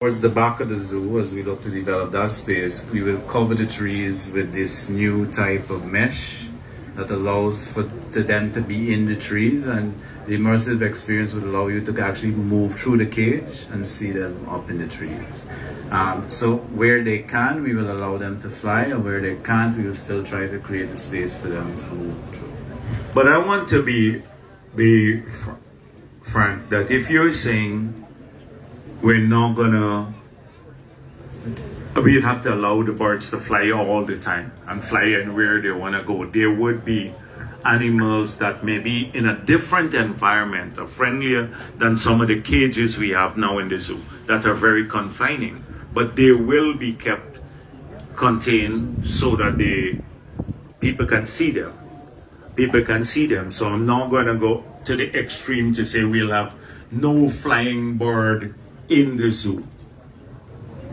Towards the back of the zoo, as we look to develop that space, we will cover the trees with this new type of mesh that allows for to them to be in the trees, and the immersive experience would allow you to actually move through the cage and see them up in the trees. So where they can, we will allow them to fly, and where they can't, we will still try to create a space for them to move through. But I want to be frank that if you're saying we're not gonna, we'd have to allow the birds to fly all the time and fly anywhere they want to go. There would be animals that may be in a different environment or friendlier than some of the cages we have now in the zoo that are very confining, but they will be kept contained so that people can see them. People can see them. So I'm not going to go to the extreme to say we'll have no flying bird in the zoo,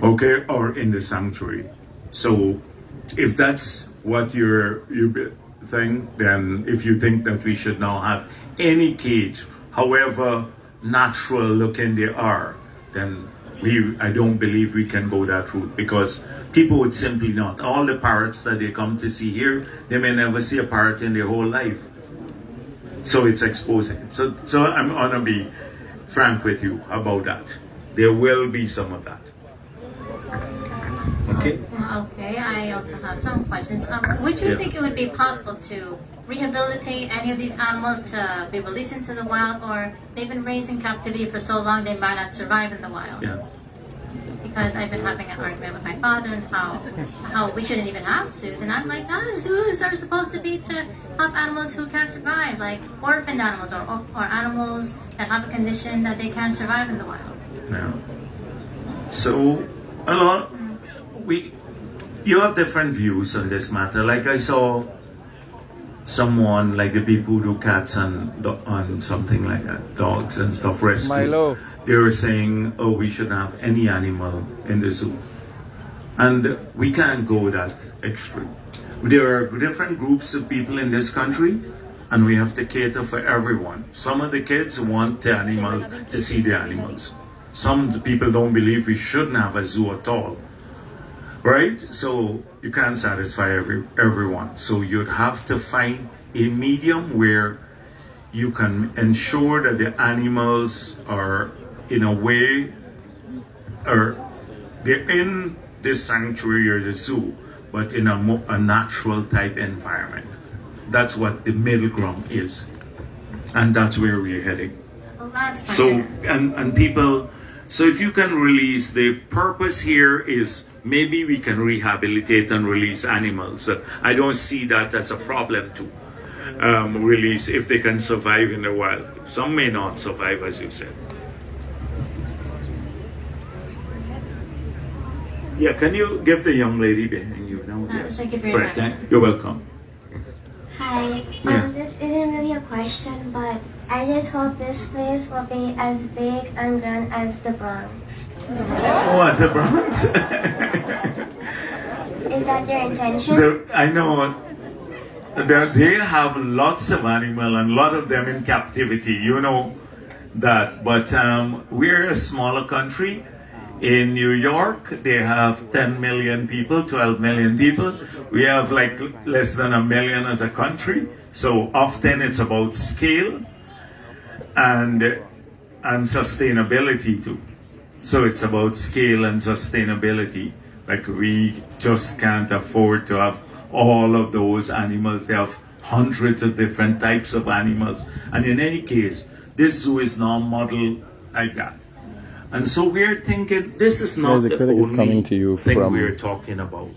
okay, or in the sanctuary. So if that's what you think, then if you think that we should now have any cage, however natural looking they are, then I don't believe we can go that route, because people would simply not. All the parrots that they come to see here, they may never see a parrot in their whole life. So it's exposing. So I'm gonna be frank with you about that. There will be some of that. Okay? Okay, I also have some questions. Would you think it would be possible to rehabilitate any of these animals to be released into the wild, or they've been raised in captivity for so long they might not survive in the wild? Yeah. Because I've been having an argument with my father and how we shouldn't even have zoos, and I'm like, no, zoos are supposed to be to help animals who can't survive, like orphaned animals or animals that have a condition that they can't survive in the wild. Yeah. So you have different views on this matter. Like I saw someone, like the people who do cats and on something like that, dogs and stuff, rescue. Milo. They were saying, oh, we shouldn't have any animal in the zoo. And we can't go that extreme. There are different groups of people in this country, and we have to cater for everyone. Some of the kids want the animal to see the animals. Some people don't believe we shouldn't have a zoo at all. Right? So you can't satisfy everyone. So you'd have to find a medium where you can ensure that the animals are in a way, or they're in the sanctuary or the zoo, but in a natural type environment. That's what the middle ground is. And that's where we're heading. Last So, question. and people, so if you can release, the purpose here is maybe we can rehabilitate and release animals. I don't see that as a problem to release if they can survive in the wild. Some may not survive, as you said. Yeah, can you give the young lady behind you now? Yes. Thank you for your Right, time. You're welcome. Hi, Yeah. this isn't really a question, but I just hope this place will be as big and grand as the Bronx. Oh, as a Bronx? Is that your intention? I know. They have lots of animals, and a lot of them in captivity. You know that. But we're a smaller country. In New York, they have 10 million people, 12 million people. We have like less than a million as a country. So often it's about scale and sustainability too. So it's about scale and sustainability. Like we just can't afford to have all of those animals. They have hundreds of different types of animals. And in any case, this zoo is not modeled like that. And so we're thinking this is not Guyanese the Critic is coming to you only thing from we're talking about.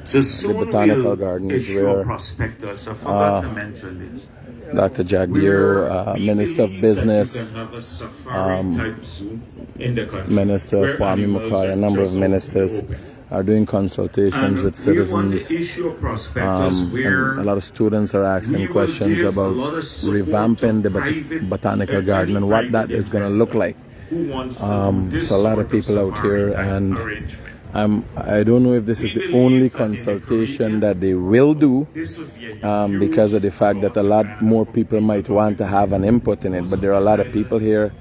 So soon Botanical we'll Gardens, issue a where, prospectus. I forgot to mention this. Dr. Jagier, We Minister of believe Business, that you can have a safari type zoo in the country, Minister where Kwame animals McCoy, are a number just of ministers open. are doing consultations And with we want citizens. to issue a prospectus where And a lot of students are we asking will questions give about a lot of support revamping to the private- Botanical Garden and what that private is going to look like. who wants to do this So a lot of sort people out safari here, type and arrangement. I don't know if this is the only consultation that they will do, because of the fact that a lot more people might want to have an input in it. But there are a lot of people here,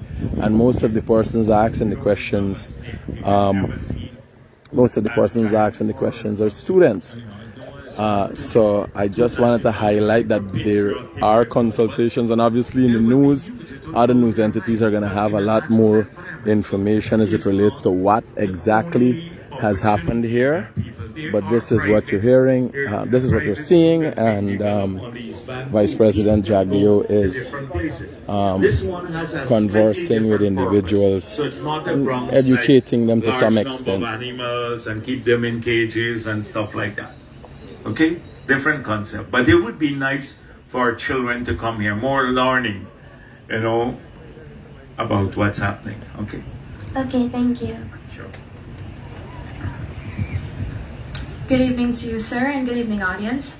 and most of the persons asking the questions, are students. So I just wanted to highlight that there are consultations, and obviously in the news, other news entities are going to have a lot more information as it relates to what exactly has happened here. But this is what you're hearing, this is what you're seeing, and Vice President Jagdeo is conversing with individuals and educating them to some extent. Animals and keep them in cages and stuff like that. Okay, different concept, but it would be nice for children to come here, more learning, about what's happening. Okay. Okay, thank you. Sure. Good evening to you, sir, and good evening, audience.